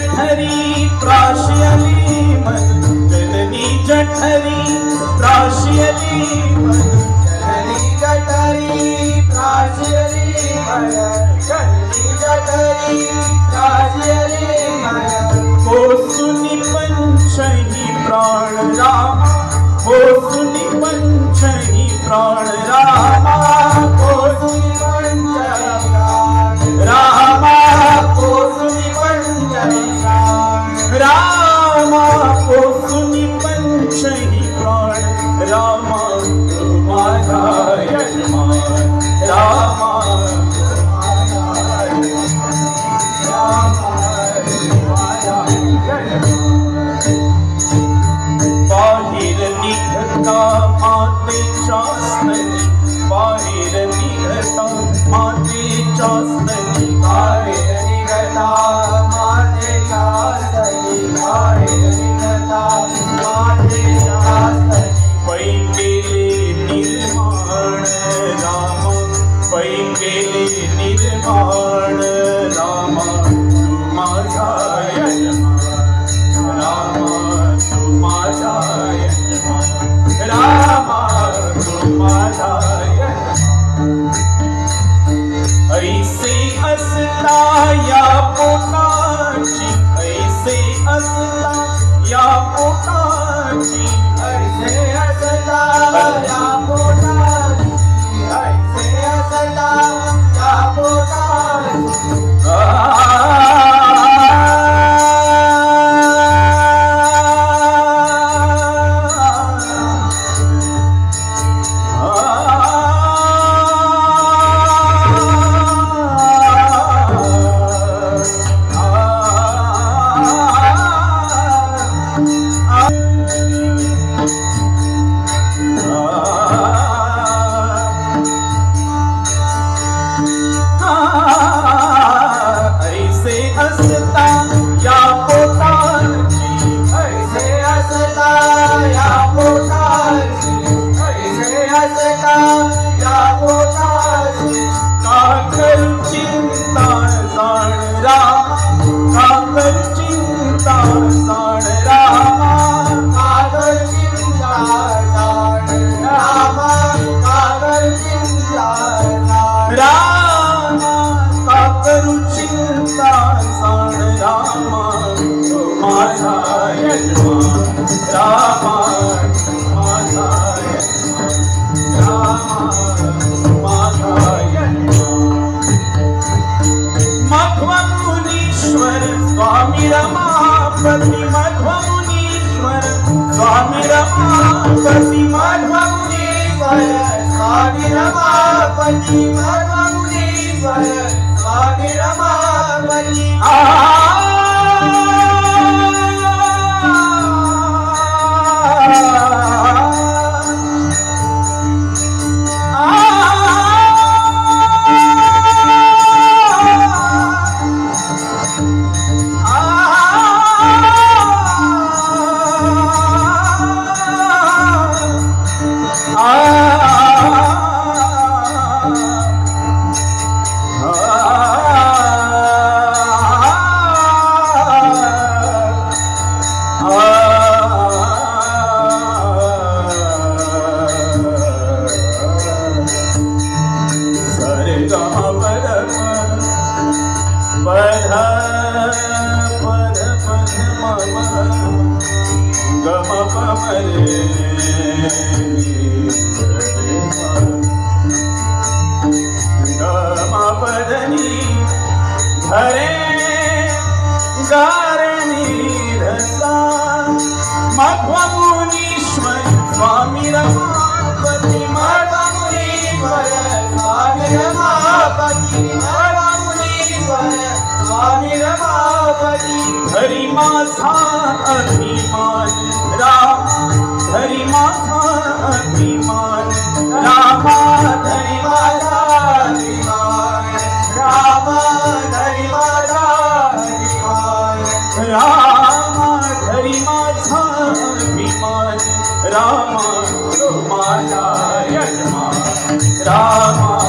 जठरी प्राशियली मधु जननी जठरी प्राशियली मधु जननी जठरी प्राशियली मधु जननी जठरी प्राशियली मधु हो सुनि पंचही प्राण रामा हो सुनि पंचही प्राण रामा हो सुनि पंचही प्राण रामा हो सुनि पंचही प्राण रामा हो सुनि पंचही प्राण रामा माझा यजमान रामा बाहेर निघता मातेच्या स्तनी बाहेर निघता मातेच्या स्तनी बाहेर निघता मातेच्या स्तनी बाहेर निघता मातेच्या स्तनी पै केले निर्माण राम पै केले निर्माण राम तू माझा यजमान रामा तू माझा यजमान रामा तू माझा ऐसे असता या पोटाची ऐसे असता या पोटाची ऐसे असता या पोटाची ऐसे असता या पोटाची स्वामी रमापति मध्व मुनीश्वर स्वामी रमापति मध्व मुनीश्वर स्वामी रमापति मध्व मुनीश्वर स्वामी रमापति स्वामी रमापति मध्व मुनीश्वर स्वामी रमापति मध्व मुनीश्वर स्वामी रमापति हरि माझा अभिमान राम हरि माझा अभिमान रामा हरि माझा अभिमान रामा हरि माझा अभिमान रामा हरि माझा अभिमान रामा माझा यजमान रामा